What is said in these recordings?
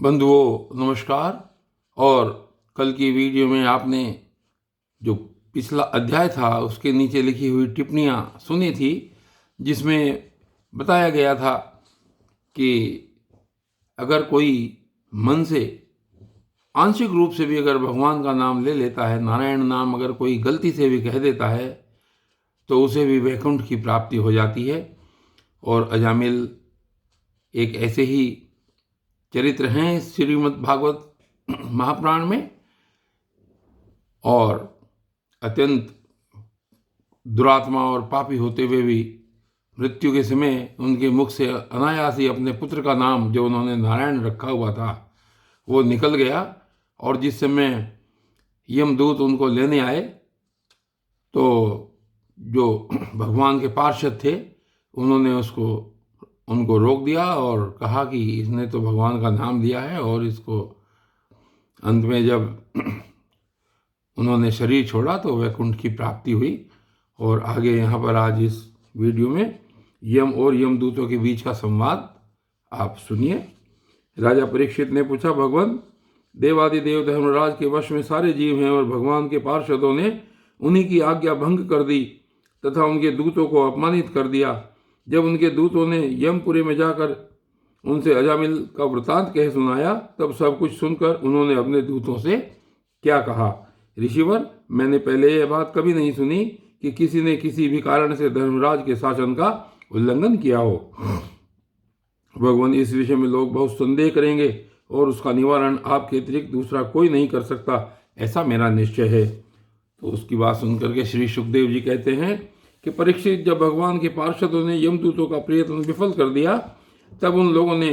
बंधुओं नमस्कार। और कल की वीडियो में आपने जो पिछला अध्याय था उसके नीचे लिखी हुई टिप्पणियां सुनी थी, जिसमें बताया गया था कि अगर कोई मन से आंशिक रूप से भी अगर भगवान का नाम ले लेता है, नारायण नाम अगर कोई गलती से भी कह देता है, तो उसे भी वैकुंठ की प्राप्ति हो जाती है। और अजामिल एक ऐसे ही चरित्र हैं श्रीमद् भागवत महापुराण में, और अत्यंत दुरात्मा और पापी होते हुए भी मृत्यु के समय उनके मुख से अनायास ही अपने पुत्र का नाम, जो उन्होंने नारायण रखा हुआ था, वो निकल गया। और जिस समय यमदूत उनको लेने आए, तो जो भगवान के पार्षद थे उन्होंने उनको रोक दिया और कहा कि इसने तो भगवान का नाम लिया है। और इसको अंत में जब उन्होंने शरीर छोड़ा तो वैकुंठ की प्राप्ति हुई। और आगे यहाँ पर आज इस वीडियो में यम और यमदूतों के बीच का संवाद आप सुनिए। राजा परीक्षित ने पूछा, भगवान, देवादिदेव धर्मराज के वश में सारे जीव हैं और भगवान के पार्षदों ने उन्हीं की आज्ञा भंग कर दी तथा उनके दूतों को अपमानित कर दिया। जब उनके दूतों ने यमपुरी में जाकर उनसे अजामिल का वृतांत कह सुनाया, तब सब कुछ सुनकर उन्होंने अपने दूतों से क्या कहा? ऋषिवर, मैंने पहले यह बात कभी नहीं सुनी कि किसी ने किसी भी कारण से धर्मराज के शासन का उल्लंघन किया हो। भगवान, इस विषय में लोग बहुत संदेह करेंगे और उसका निवारण आपके अतिरिक्त दूसरा कोई नहीं कर सकता, ऐसा मेरा निश्चय है। तो उसकी बात सुनकर के श्री सुखदेव जी कहते हैं कि परीक्षित, जब भगवान के पार्षदों ने यमदूतों का प्रयत्न विफल कर दिया, तब उन लोगों ने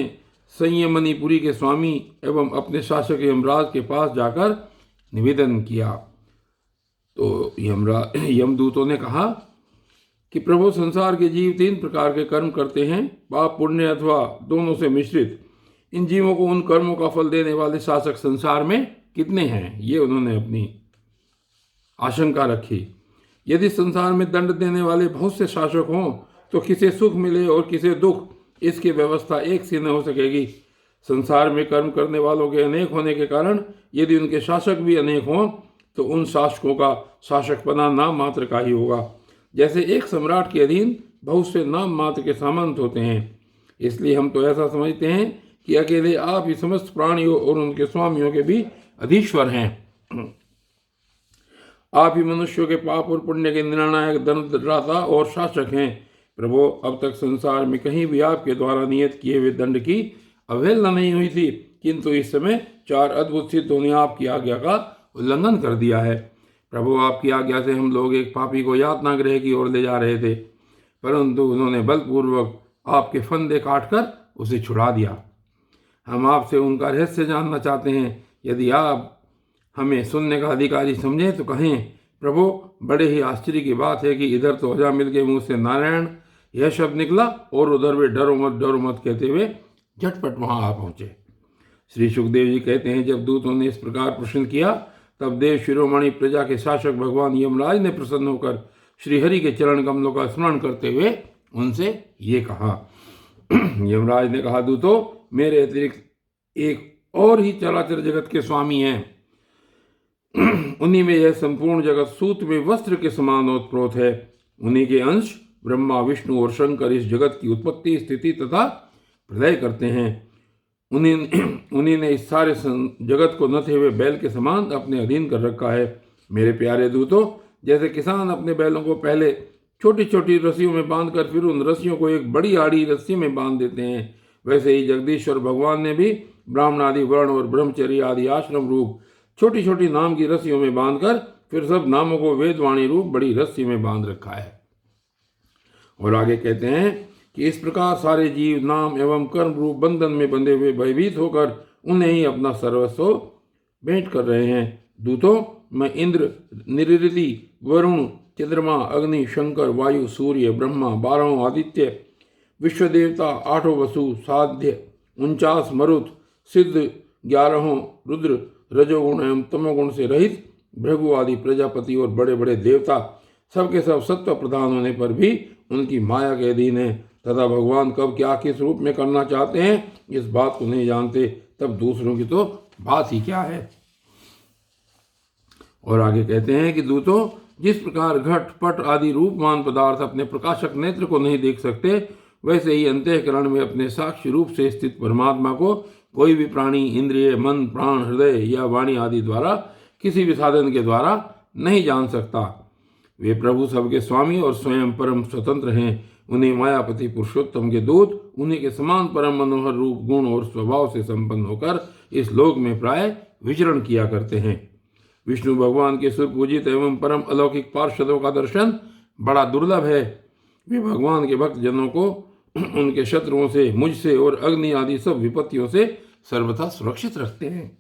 संयमनीपुरी के स्वामी एवं अपने शासक यमराज के पास जाकर निवेदन किया। तो यमदूतों ने कहा कि प्रभु, संसार के जीव 3 प्रकार के कर्म करते हैं, पाप, पुण्य अथवा दोनों से मिश्रित। इन जीवों को उन कर्मों का फल देने वाले शासक संसार में कितने हैं? ये उन्होंने अपनी आशंका रखी। यदि संसार में दंड देने वाले बहुत से शासक हों, तो किसे सुख मिले और किसे दुख, इसकी व्यवस्था एक सी न हो सकेगी। संसार में कर्म करने वालों के अनेक होने के कारण यदि उनके शासक भी अनेक हों, तो उन शासकों का शासकपना नाम मात्र का ही होगा। जैसे एक सम्राट के अधीन बहुत से नाम मात्र के सामंत होते हैं। इसलिए हम तो ऐसा समझते हैं कि अकेले आप ही समस्त प्राणियों और उनके स्वामियों के भी अधीश्वर हैं। आप ही मनुष्यों के पाप और पुण्य के निर्णायक, दंडदाता और शासक हैं। प्रभु, अब तक संसार में कहीं भी आपके द्वारा नियत किए हुए दंड की अवहेलना नहीं हुई थी, किंतु इस समय 4 अद्भुत सिद्धों ने आपकी आज्ञा का उल्लंघन कर दिया है। प्रभु, आपकी आज्ञा से हम लोग एक पापी को यातना गृह की ओर ले जा रहे थे, परंतु उन्होंने बलपूर्वक आपके फंदे काटकर उसे छुड़ा दिया। हम आपसे उनका रहस्य जानना चाहते हैं। यदि आप हमें सुनने का अधिकारी समझें तो कहें। प्रभु, बड़े ही आश्चर्य की बात है कि इधर तो अजामिल के मुंह से नारायण यह शब्द निकला और उधर वे डरो मत कहते हुए झटपट वहां आ पहुंचे। श्री सुखदेव जी कहते हैं, जब दूतों ने इस प्रकार प्रश्न किया, तब देव शिरोमणि प्रजा के शासक भगवान यमराज ने प्रसन्न होकर श्रीहरि के चरण कमलों का स्मरण करते हुए उनसे ये कहा। यमराज ने कहा, दूतों, मेरे अतिरिक्त एक और ही चराचर जगत के स्वामी हैं। उन्हीं में यह संपूर्ण जगत सूत में वस्त्र के समान ओतप्रोत है। उन्हीं के अंश ब्रह्मा, विष्णु और शंकर इस जगत की उत्पत्ति, स्थिति तथा प्रलय करते हैं। उन्हीं ने इस सारे जगत को नथे हुए बैल के समान अपने अधीन कर रखा है। मेरे प्यारे दूतों, जैसे किसान अपने बैलों को पहले छोटी छोटी रस्सियों में बांधकर फिर उन रस्सियों को एक बड़ी आड़ी रस्सी में बांध देते हैं, वैसे ही जगदीश्वर भगवान ने भी ब्राह्मण आदि वर्ण और ब्रह्मचर्य आदि आश्रम रूप छोटी छोटी नाम की रस्सियों में बांधकर फिर सब नामों को वेदवाणी रूप बड़ी रस्सी में बांध रखा है। और आगे कहते हैं कि इस प्रकार सारे जीव नाम एवं कर्म रूप बंधन में बंधे हुए भयभीत होकर उन्हें ही अपना सर्वस्व भेंट कर रहे हैं। दूतों, मैं इंद्र, निरृति, वरुण, चंद्रमा, अग्नि, शंकर, वायु, सूर्य, ब्रह्मा, 12 आदित्य, विश्व देवता, 8 वसु, साध्य, 49 मरुत, सिद्ध, 11 रुद्र, रजोगुण एवं तमोगुण से रहित भृगु आदि प्रजापति और बड़े बड़े देवता सबके सब सत्व प्रधान होने पर भी उनकी माया के अधीन है तथा भगवान कब क्या किस रूप में करना चाहते हैं इस बात को नहीं जानते, तब दूसरों की तो बात ही क्या है। और आगे कहते हैं कि दूतों, जिस प्रकार घट पट आदि रूपमान पदार्थ अपने प्रकाशक नेत्र को नहीं देख सकते, वैसे ही अंतःकरण में अपने साक्षी रूप से स्थित परमात्मा को कोई भी प्राणी इंद्रिय, मन, प्राण, हृदय या वाणी आदि द्वारा किसी भी साधन के द्वारा नहीं जान सकता। वे प्रभु सबके स्वामी और स्वयं परम स्वतंत्र हैं। उन्हें मायापति पुरुषोत्तम के दूत उन्हीं के समान परम मनोहर रूप, गुण और स्वभाव से संपन्न होकर इस लोक में प्राय विचरण किया करते हैं। विष्णु भगवान के सुपूजित एवं परम अलौकिक पार्षदों का दर्शन बड़ा दुर्लभ है। वे भगवान के भक्त जनों को उनके शत्रुओं से, मुझसे और अग्नि आदि सब विपत्तियों से सर्वथा सुरक्षित रखते हैं।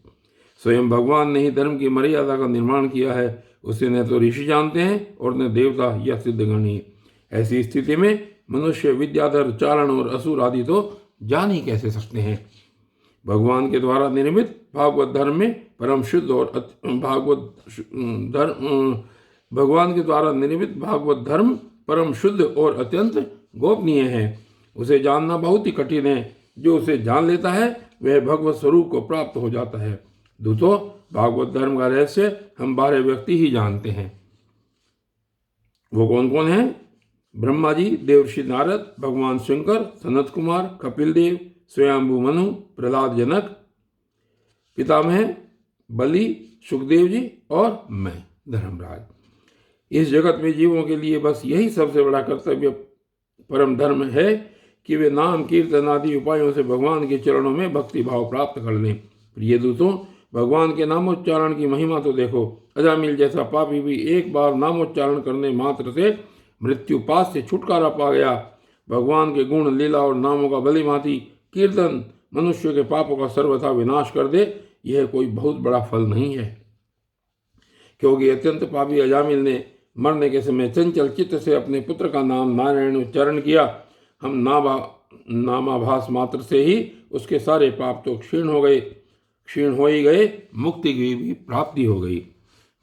स्वयं भगवान ने ही धर्म की मर्यादा का निर्माण किया है। उसे न तो ऋषि जानते हैं और न देवता या सिद्धगणी। ऐसी स्थिति में मनुष्य, विद्याधर, चारण और असुर आदि तो जान ही कैसे सकते हैं। भगवान के द्वारा निर्मित भागवत धर्म में परम शुद्ध और भगवान के द्वारा निर्मित भागवत धर्म परम शुद्ध और अत्यंत गोपनीय है। उसे जानना बहुत ही कठिन है। जो उसे जान लेता है वह भगवत स्वरूप को प्राप्त हो जाता है। दूतों, भागवत धर्म का रहस्य हम 12 व्यक्ति ही जानते हैं। वो कौन कौन है? ब्रह्मा जी, देवर्षि नारद, भगवान शंकर, सनत कुमार, कपिल देव, स्वयंभू मनु, प्रहलाद, जनक, पितामह बलि, सुखदेव जी और मैं धर्मराज। इस जगत में जीवों के लिए बस यही सबसे बड़ा कर्तव्य परम धर्म है कि वे नाम, कीर्तन आदि उपायों से भगवान के चरणों में भक्ति भाव प्राप्त कर लें। प्रिय दूतों, भगवान के नामोच्चारण की महिमा तो देखो। अजामिल जैसा पापी भी एक बार नामोच्चारण करने मात्र से मृत्यु पास से छुटकारा पा गया। भगवान के गुण, लीला और नामों का भलीभांति कीर्तन मनुष्य के पापों का सर्वथा विनाश कर दे, यह कोई बहुत बड़ा फल नहीं है। क्योंकि अत्यंत पापी अजामिल ने मरने के समय चंचल चित्त से अपने पुत्र का नाम नारायण उच्चारण किया। हम नामाभास मात्र से ही उसके सारे पाप तो क्षीण हो ही गए, मुक्ति की भी प्राप्ति हो गई।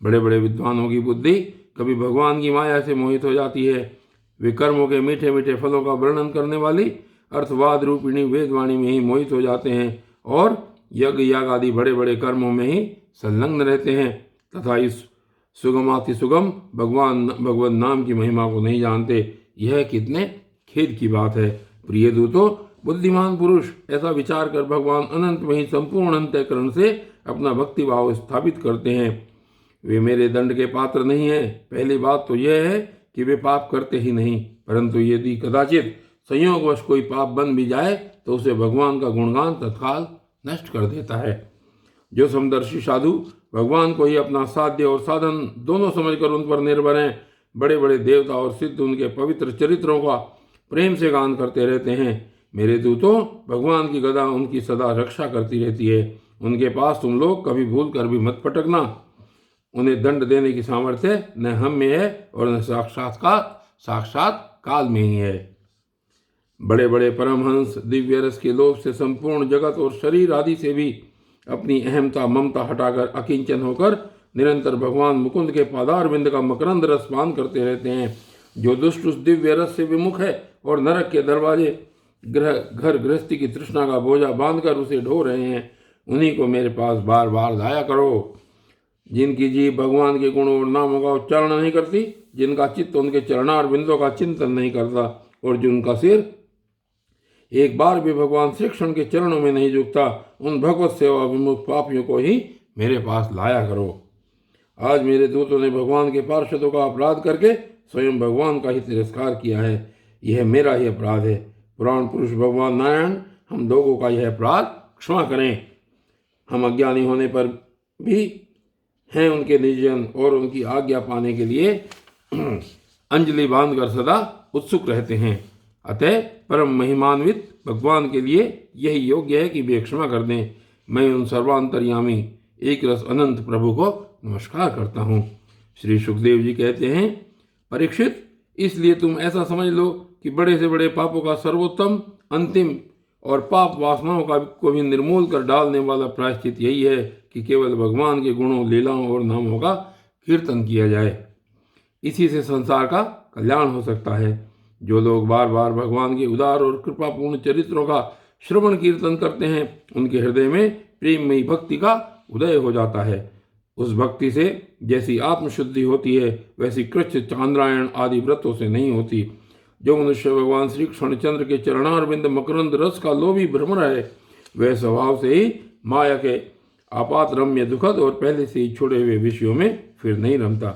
बड़े बड़े विद्वानों की बुद्धि कभी भगवान की माया से मोहित हो जाती है। वे कर्मों के मीठे मीठे फलों का वर्णन करने वाली अर्थवाद रूपिणी वेदवाणी में ही मोहित हो जाते हैं और यज्ञ याग आदि बड़े बड़े कर्मों में ही संलग्न रहते हैं तथा इस सुगमाति सुगम भगवान नाम की महिमा को नहीं जानते। यह कितने खेद की बात है। प्रिय दूतों, बुद्धिमान पुरुष ऐसा विचार कर भगवान अनंत में ही संपूर्ण अंतःकरण से अपना भक्ति भाव स्थापित करते हैं। वे मेरे दंड के पात्र नहीं हैं। पहली बात तो यह है कि वे पाप करते ही नहीं, परंतु यदि कदाचित संयोगवश कोई पाप बन भी जाए तो उसे भगवान का गुणगान तत्काल नष्ट कर देता है। जो समदर्शी साधु भगवान को ही अपना साध्य और साधन दोनों समझकर उन पर निर्भर हैं, बड़े बड़े देवता और सिद्ध उनके पवित्र चरित्रों का प्रेम से गान करते रहते हैं। मेरे दूतों, भगवान की गदा उनकी सदा रक्षा करती रहती है। उनके पास तुम लोग कभी भूल कर भी मत पटकना। उन्हें दंड देने की सामर्थ्य न हम में है और न साक्षात काल में ही है। बड़े बड़े परमहंस दिव्य रस के लोभ से संपूर्ण जगत और शरीर आदि से भी अपनी अहमता ममता हटाकर अकिंचन होकर निरंतर भगवान मुकुंद के पादार बिंद का मकरंद रस पान करते रहते हैं। जो दुष्ट उस दिव्य रस से विमुख है और नरक के दरवाजे घर गृहस्थी की तृष्णा का बोझा बांधकर उसे ढो रहे हैं, उन्हीं को मेरे पास बार बार लाया करो। जिनकी जीभ भगवान के गुणों और नामों का उच्चारण नहीं करती, जिनका चित्त उनके चरणार बिंदों का चिंतन नहीं करता और जिनका सिर एक बार भी भगवान श्री कृष्ण के चरणों में नहीं झुकता, उन भगवत सेवा विमुख पापियों को ही मेरे पास लाया करो। आज मेरे दूतों ने भगवान के पार्षदों का अपराध करके स्वयं भगवान का ही तिरस्कार किया है। यह मेरा ही अपराध है। पुराण पुरुष भगवान नारायण हम लोगों का यह अपराध क्षमा करें। हम अज्ञानी होने पर भी हैं उनके निजन और उनकी आज्ञा पाने के लिए अंजलि बांधकर सदा उत्सुक रहते हैं। अतः परम महिमान्वित भगवान के लिए यही योग्य है कि वे क्षमा कर दें। मैं उन सर्वांतर्यामी एक रस अनंत प्रभु को नमस्कार करता हूँ। श्री सुखदेव जी कहते हैं, परीक्षित, इसलिए तुम ऐसा समझ लो कि बड़े से बड़े पापों का सर्वोत्तम, अंतिम और पाप वासनाओं को भी निर्मूल कर डालने वाला प्रायश्चित यही है कि केवल भगवान के गुणों, लीलाओं और नामों का कीर्तन किया जाए। इसी से संसार का कल्याण हो सकता है। जो लोग बार बार भगवान के उदार और कृपापूर्ण चरित्रों का श्रवण कीर्तन करते हैं उनके हृदय में प्रेममयी भक्ति का उदय हो जाता है। उस भक्ति से जैसी आत्मशुद्धि होती है वैसी कृच्छ चांद्रायण आदि व्रतों से नहीं होती। जो मनुष्य भगवान श्री कृष्णचंद्र के चरणारविंद मकरंद रस का लोभी भ्रमर है वह स्वभाव से ही माया के आपात रम्य दुखद और पहले से ही छोड़े हुए विषयों में फिर नहीं रमता।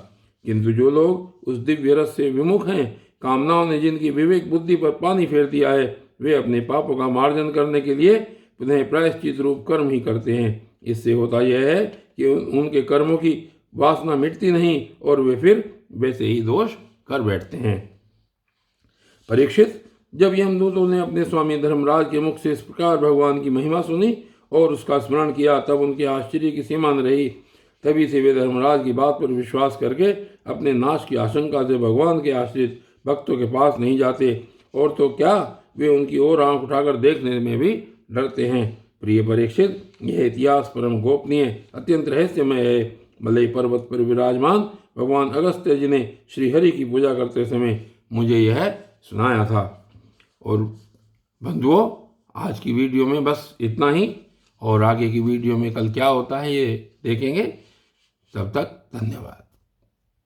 किंतु जो लोग उस दिव्य रस से विमुख हैं, कामनाओं ने जिनकी विवेक बुद्धि पर पानी फेर दिया है, वे अपने पापों का मार्जन करने के लिए पुनः प्रायश्चित रूप कर्म ही करते हैं। इससे होता यह है कि उनके कर्मों की वासना मिटती नहीं और वे फिर वैसे ही दोष कर बैठते हैं। परीक्षित, जब यमदूतों ने अपने स्वामी धर्मराज के मुख से इस प्रकार भगवान की महिमा सुनी और उसका स्मरण किया तब उनके आश्चर्य की सीमा न रही। तभी से वे धर्मराज की बात पर विश्वास करके अपने नाश की आशंका से भगवान के आश्रित भक्तों के पास नहीं जाते और तो क्या वे उनकी ओर आंख उठाकर देखने में भी डरते हैं। प्रिय परीक्षित, यह इतिहास परम गोपनीय अत्यंत रहस्यमय है। मलय पर्वत पर विराजमान भगवान अगस्त्य जी ने श्रीहरि की पूजा करते समय मुझे यह सुनाया था। और बंधुओं, आज की वीडियो में बस इतना ही, और आगे की वीडियो में कल क्या होता है ये देखेंगे। तब तक धन्यवाद।